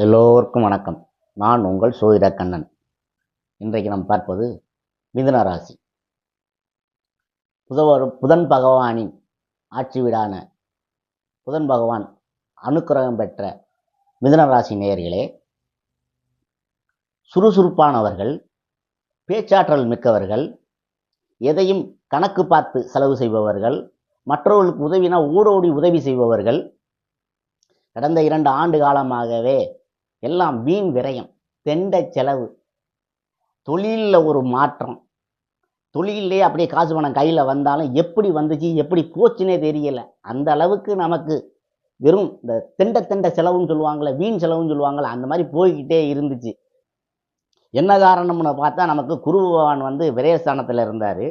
எல்லோருக்கும் வணக்கம். நான் உங்கள் சோதிட கண்ணன். இன்றைக்கு நாம் பார்ப்பது மிதுன ராசி. புதன் பகவானின் ஆட்சி வீடான புதன் பகவான் அனுக்கிரகம் பெற்ற மிதுன ராசி நேயர்களே, சுறுசுறுப்பானவர்கள், பேச்சாற்றல் மிக்கவர்கள், எதையும் கணக்கு பார்த்து செலவு செய்பவர்கள், மற்றவர்களுக்கு உதவினா ஊடோடி உதவி செய்பவர்கள். கடந்த 2 ஆண்டு காலமாகவே எல்லாம் வீண் விரயம், தெண்ட செலவு, தொழிலில் ஒரு மாற்றம், தொழிலே அப்படியே காசு பணம் கையில் வந்தாலும் எப்படி வந்துச்சு எப்படி போச்சுன்னே தெரியலை. அந்த அளவுக்கு நமக்கு வெறும் இந்த தெண்ட செலவுன்னு சொல்லுவாங்களே, வீண் செலவுன்னு சொல்லுவாங்களே, அந்த மாதிரி போய்கிட்டே இருந்துச்சு. என்ன காரணம்னு பார்த்தா, நமக்கு குரு பகவான் விரயஸ்தானத்தில் இருந்தார்,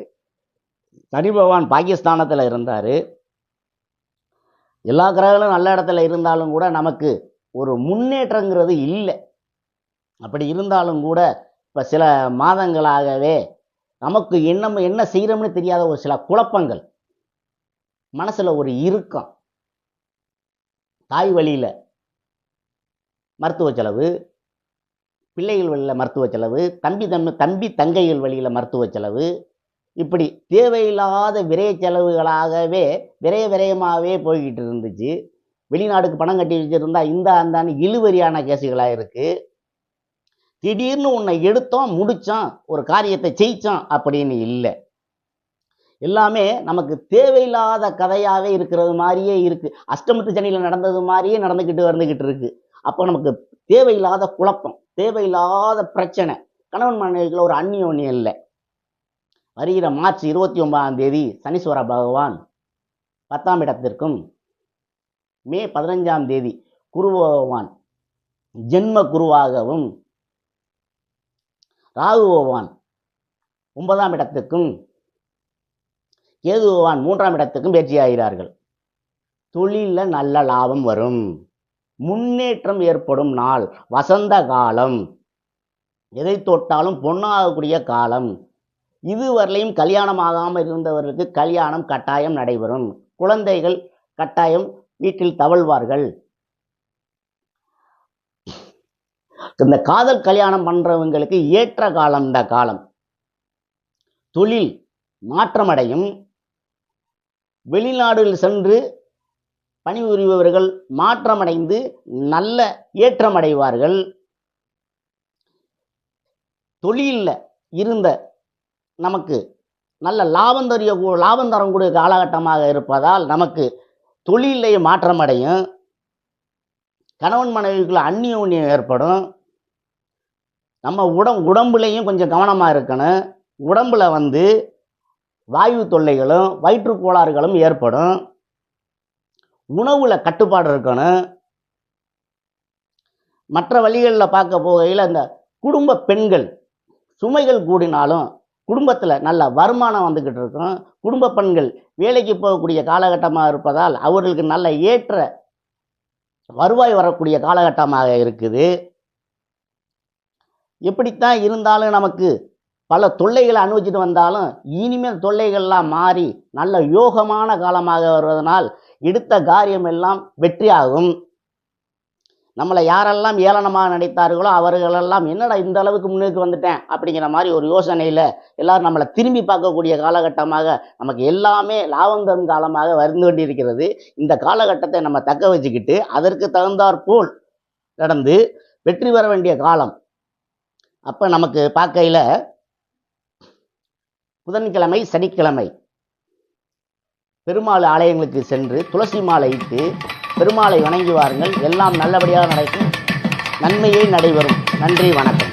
சனி பகவான் பாகிஸ்தானத்தில் இருந்தார். எல்லா கிரகங்களும் நல்ல இடத்துல இருந்தாலும் கூட நமக்கு ஒரு முன்னேற்றங்கிறது இல்லை. அப்படி இருந்தாலும் கூட இப்போ சில மாதங்களாகவே நமக்கு என்ன செய்கிறோம்னு தெரியாத ஒரு சில குழப்பங்கள், மனசில் ஒரு இறுக்கம், தாய் வழியில் மருத்துவ செலவு, பிள்ளைகள் வழியில் மருத்துவ செலவு, தம்பி தங்கைகள் வழியில் மருத்துவ செலவு, இப்படி தேவையில்லாத விரய செலவுகளாகவே விரயமாகவே போய்கிட்டு இருந்துச்சு. வெளிநாடுக்கு பணம் கட்டி வச்சுருந்தா அந்தான்னு இழுவரியான கேசுகளாக இருக்குது. திடீர்னு உன்னை எடுத்தோம் முடித்தோம், ஒரு காரியத்தை ஜெயித்தோம் அப்படின்னு இல்லை. எல்லாமே நமக்கு தேவையில்லாத கதையாகவே இருக்கிறது மாதிரியே இருக்குது. அஷ்டமத்து சனியில் நடந்தது மாதிரியே வந்துக்கிட்டு இருக்குது. அப்போ நமக்கு தேவையில்லாத குழப்பம், தேவையில்லாத பிரச்சனை, கணவன் மனைவிக்குள்ள ஒரு அந்நியோன்யம் இல்லை. வருகிற மார்ச் 29ஆம் தேதி சனீஸ்வர பகவான் 10ஆம் இடத்திற்கும், மே 15ஆம் தேதி குரு பகவான் ஜென்ம குருவாகவும், ராகு பகவான் 9ஆம் இடத்துக்கும், கேது பகவான் 3ஆம் இடத்துக்கும் பேச்சியாகிறார்கள். தொழிலில் நல்ல லாபம் வரும், முன்னேற்றம் ஏற்படும் நாள், வசந்த காலம், எதை தொட்டாலும் பொன்னாகக்கூடிய காலம். இதுவரையிலையும் கல்யாணம் ஆகாமல் இருந்தவர்களுக்கு கல்யாணம் கட்டாயம் நடைபெறும். குழந்தைகள் கட்டாயம் வீட்டில் தவழ்வார்கள். இந்த காதல் கல்யாணம் பண்றவங்களுக்கு ஏற்ற காலம் இந்த காலம். தொழில் மாற்றமடையும். வெளிநாடுகளில் சென்று பணிபுரிபவர்கள் மாற்றமடைந்து நல்ல ஏற்றமடைவார்கள். தொழிலில் இருந்த நமக்கு நல்ல லாபம் தரக்கூடிய காலகட்டமாக இருப்பதால் நமக்கு தொழிலையே மாற்றமடையும். கணவன் மனைவிக்குள்ள அந்நியோன்யம் ஏற்படும். நம்ம உடம்புலையும் கொஞ்சம் கவனமாக இருக்கணும். உடம்புல வாயு தொல்லைகளும் வயிற்று கோளாறுகளும் ஏற்படும். உணவுல கட்டுப்பாடு இருக்கணும். மற்ற வழிகளில் பார்க்க போகையில் அந்த குடும்ப பெண்கள் சுமைகள் கூடினாலும் குடும்பத்தில் நல்ல வருமானம் வந்துக்கிட்டு இருக்கும். குடும்ப பெண்கள் வேலைக்கு போகக்கூடிய காலகட்டமாக இருப்பதால் அவர்களுக்கு நல்ல ஏற்ற வருவாய் வரக்கூடிய காலகட்டமாக இருக்குது. எப்படித்தான் இருந்தாலும் நமக்கு பல தொல்லைகளை அனுபவிச்சுட்டு வந்தாலும் இனிமேல் தொல்லைகள்லாம் மாறி நல்ல யோகமான காலமாக வருவதனால் எடுத்த காரியம் எல்லாம் வெற்றியாகும். நம்மளை யாரெல்லாம் ஏளனமாக நினைத்தார்களோ அவர்களெல்லாம் என்னடா இந்த அளவுக்கு முன்னுக்கு வந்துட்டேன் அப்படிங்கிற மாதிரி ஒரு யோசனையில் எல்லாரும் நம்மளை திரும்பி பார்க்கக்கூடிய காலகட்டமாக நமக்கு எல்லாமே லாபம் தரும் காலமாக வந்து கொண்டிருக்கிறது. இந்த காலகட்டத்தை நம்ம தக்க வச்சுக்கிட்டு அதற்கு தகுந்தாற் போல் நடந்து வெற்றி பெற வேண்டிய காலம். அப்போ நமக்கு பார்க்கையில் புதன்கிழமை சனிக்கிழமை பெருமாள் ஆலயங்களுக்கு சென்று துளசி மாலை இட்டு பெருமாளை வணங்கி வாருங்கள். எல்லாம் நல்லபடியாக நடக்கும், நன்மையே நடைபெறும். நன்றி, வணக்கம்.